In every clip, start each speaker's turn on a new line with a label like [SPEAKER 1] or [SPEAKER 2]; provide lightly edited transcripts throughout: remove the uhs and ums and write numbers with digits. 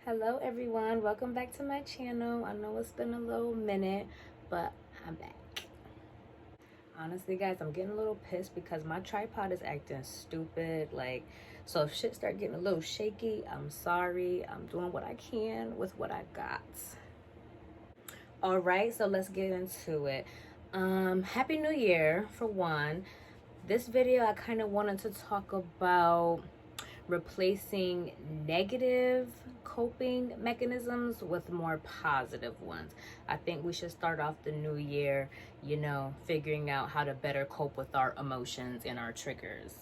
[SPEAKER 1] Hello everyone, welcome back to my channel. I know it's been a little minute, but I'm back. Honestly guys, I'm getting a little pissed because my tripod is acting stupid. So if shit start getting a little shaky, I'm sorry. I'm doing what I can with what I got. All right, so let's get into it. Happy New Year for one. This video I kind of wanted to talk about replacing negative coping mechanisms with more positive ones. I think we should start off the new year, figuring out how to better cope with our emotions and our triggers.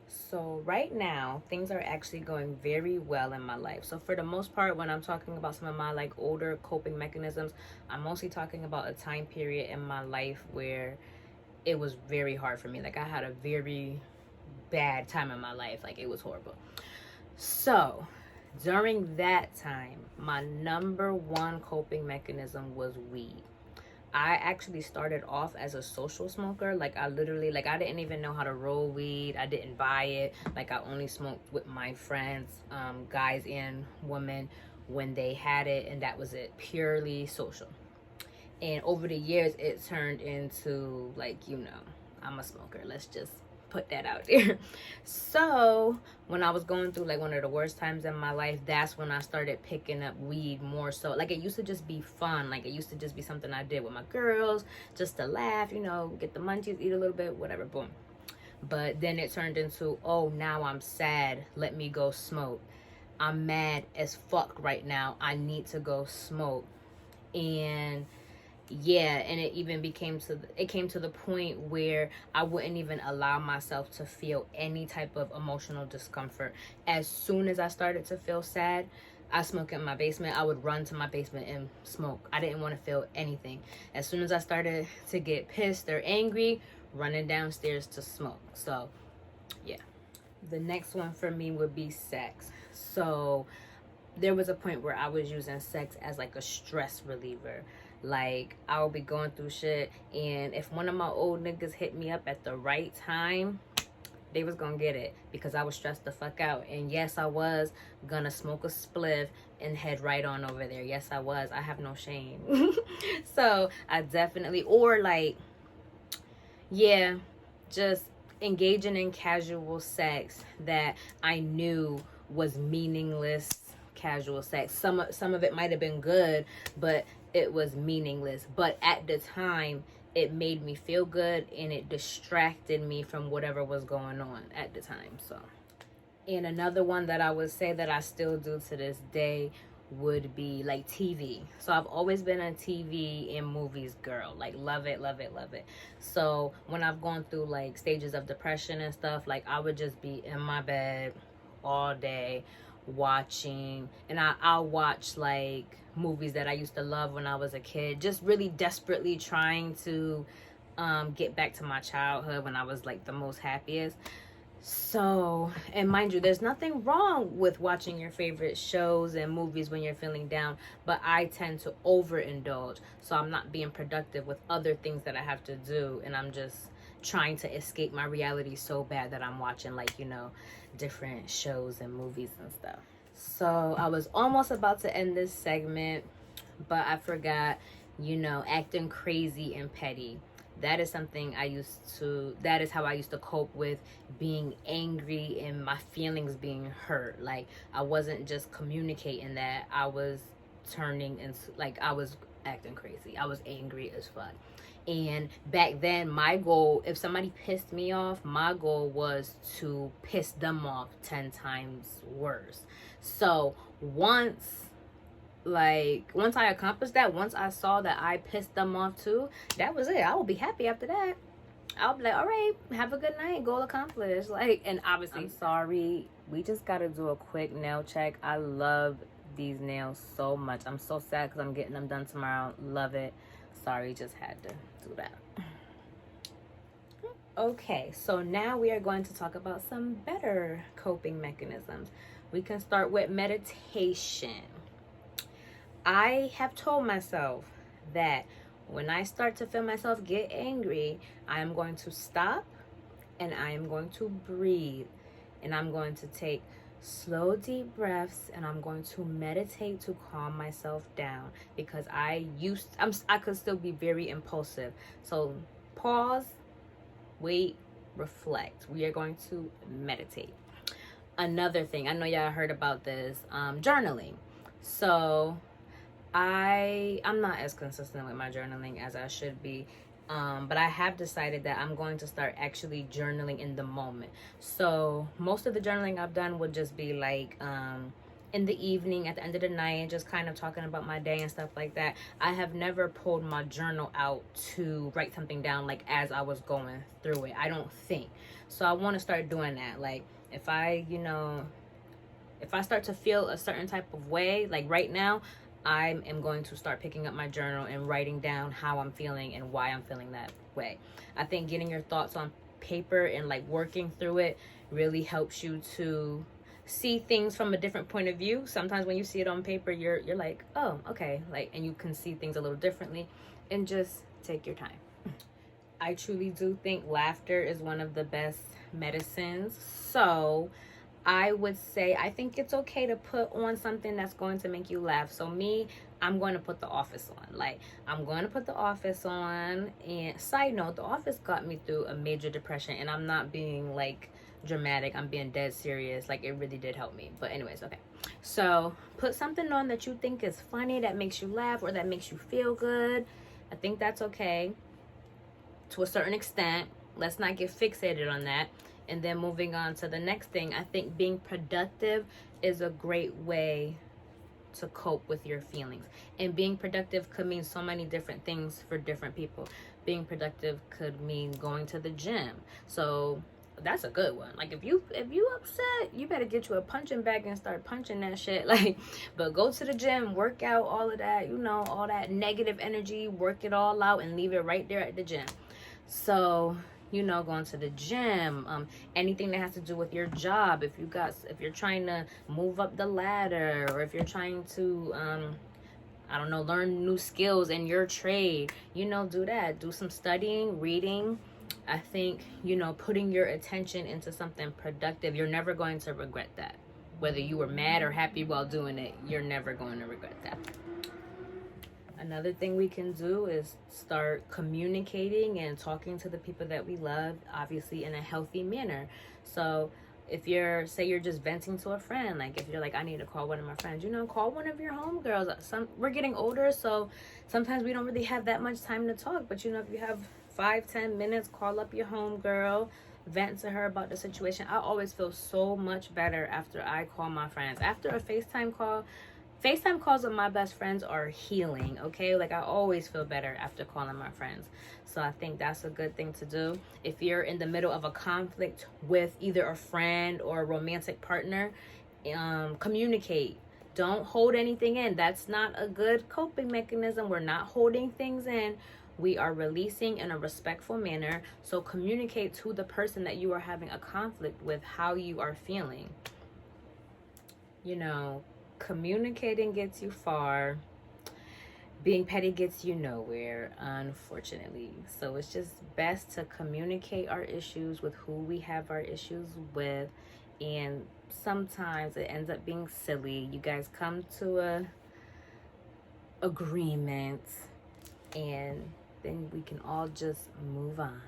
[SPEAKER 1] So right now, things are actually going very well in my life. So for the most part, when I'm talking about some of my older coping mechanisms, I'm mostly talking about a time period in my life where it was very hard for me. I had a very bad time in my life. It was horrible. So during that time, my number one coping mechanism was weed. I actually started off as a social smoker. I literally, I didn't even know how to roll weed. I didn't buy it. I only smoked with my friends, guys and women, when they had it, and that was it, purely social. And over the years, it turned into, I'm a smoker. Let's just put that out there. So when I was going through one of the worst times in my life, that's when I started picking up weed more so. It used to just be fun. It used to just be something I did with my girls just to laugh, get the munchies, eat a little bit, whatever, boom. But then it turned into, oh, now I'm sad, let me go smoke. I'm mad as fuck right now, I need to go smoke. And and it even came to the point where I wouldn't even allow myself to feel any type of emotional discomfort. As soon as I started to feel sad, I smoke in my basement. I would run to my basement and smoke. I didn't want to feel anything. As soon as I started to get pissed or angry, running downstairs to smoke. So yeah, the next one for me would be sex. So there was a point where I was using sex as a stress reliever. I'll be going through shit, and if one of my old niggas hit me up at the right time, they was gonna get it, because I was stressed the fuck out. And yes, I was gonna smoke a spliff and head right on over there. Yes, I was. I have no shame. So I definitely, or just engaging in casual sex that I knew was meaningless casual sex. Some of it might have been good, but it was meaningless. But at the time, it made me feel good, and it distracted me from whatever was going on at the time. So, and another one that I would say that I still do to this day would be TV. So I've always been a TV and movies girl. Love it, love it, love it. So when I've gone through stages of depression and stuff, I would just be in my bed all day watching, and I'll watch movies that I used to love when I was a kid, just really desperately trying to get back to my childhood when I was the most happiest. So, and mind you, there's nothing wrong with watching your favorite shows and movies when you're feeling down, but I tend to overindulge. So I'm not being productive with other things that I have to do, and I'm just trying to escape my reality so bad that I'm watching different shows and movies and stuff. So I was almost about to end this segment, but I forgot, acting crazy and petty. That is something that is how I used to cope with being angry and my feelings being hurt. I wasn't just communicating that, I was turning into, I was acting crazy. I was angry as fuck. And back then, my goal, if somebody pissed me off, my goal was to piss them off 10 times worse. So once I accomplished that, once I saw that I pissed them off too, that was it. I will be happy after that. I'll be like, all right, have a good night, goal accomplished. And obviously, I'm sorry, we just gotta do a quick nail check. I love these nails so much. I'm so sad because I'm getting them done tomorrow. Love it. Sorry, just had to do that. Okay, so now we are going to talk about some better coping mechanisms. We can start with meditation. I have told myself that when I start to feel myself get angry, I am going to stop, and I am going to breathe, and I'm going to take slow, deep breaths, and I'm going to meditate to calm myself down because I could still be very impulsive. So pause, wait, reflect. We are going to meditate. Another thing, I know y'all heard about this, journaling. So I'm not as consistent with my journaling as I should be. But I have decided that I'm going to start actually journaling in the moment. So most of the journaling I've done would just be like in the evening, at the end of the night, just kind of talking about my day and stuff like that. I have never pulled my journal out to write something down like as I was going through it. I don't think. So I want to start doing that. Like if I start to feel a certain type of way, like right now, I am going to start picking up my journal and writing down how I'm feeling and why I'm feeling that way. I think getting your thoughts on paper and like working through it really helps you to see things from a different point of view. Sometimes when you see it on paper, you're like, oh, okay, like, and you can see things a little differently, and just take your time. I truly do think laughter is one of the best medicines. So I would say I think it's okay to put on something that's going to make you laugh. So me, I'm going to put The Office on. Like, I'm going to put The Office on. And side note, The Office got me through a major depression, and I'm not being like dramatic. I'm being dead serious. Like, it really did help me. But anyways, okay. So put something on that you think is funny, that makes you laugh, or that makes you feel good. I think that's okay to a certain extent. Let's not get fixated on that. And then moving on to the next thing, I think being productive is a great way to cope with your feelings. And being productive could mean so many different things for different people. Being productive could mean going to the gym. So that's a good one. Like if you upset, you better get you a punching bag and start punching that shit. Like, but go to the gym, work out all of that, all that negative energy, work it all out and leave it right there at the gym. So going to the gym, anything that has to do with your job, if you're trying to move up the ladder, or if you're trying to I don't know, learn new skills in your trade, do that. Do some studying, reading. I think putting your attention into something productive, you're never going to regret that. Whether you were mad or happy while doing it, you're never going to regret that. Another thing we can do is start communicating and talking to the people that we love, obviously in a healthy manner. So if you're just venting to a friend, like if you're like, I need to call one of my friends, call one of your homegirls. We're getting older, so sometimes we don't really have that much time to talk. But if you have 5-10 minutes, call up your homegirl, vent to her about the situation. I always feel so much better after I call my friends. After a FaceTime calls with my best friends are healing, okay? Like, I always feel better after calling my friends. So I think that's a good thing to do. If you're in the middle of a conflict with either a friend or a romantic partner, communicate. Don't hold anything in. That's not a good coping mechanism. We're not holding things in. We are releasing in a respectful manner. So communicate to the person that you are having a conflict with how you are feeling. Communicating gets you far. Being petty gets you nowhere, unfortunately. So it's just best to communicate our issues with who we have our issues with. And sometimes it ends up being silly. You guys come to a agreement, and then we can all just move on.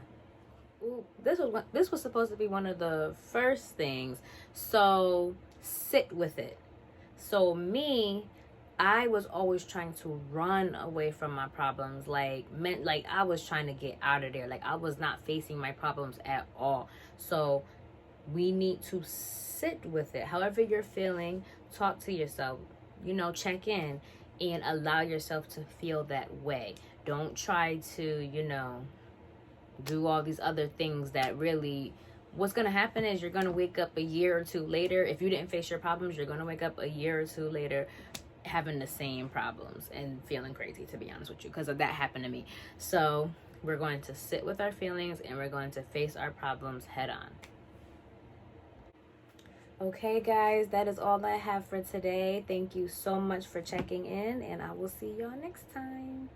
[SPEAKER 1] Ooh, this was supposed to be one of the first things. So sit with it. So me, I was always trying to run away from my problems. Like I was trying to get out of there. Like I was not facing my problems at all. So we need to sit with it. However you're feeling, talk to yourself, check in and allow yourself to feel that way. Don't try to, do all these other things that really, what's going to happen is you're going to wake up a year or two later. If you didn't face your problems, you're going to wake up a year or two later having the same problems and feeling crazy, to be honest with you, because that happened to me. So we're going to sit with our feelings and we're going to face our problems head on. Okay, guys, that is all I have for today. Thank you so much for checking in, and I will see y'all next time.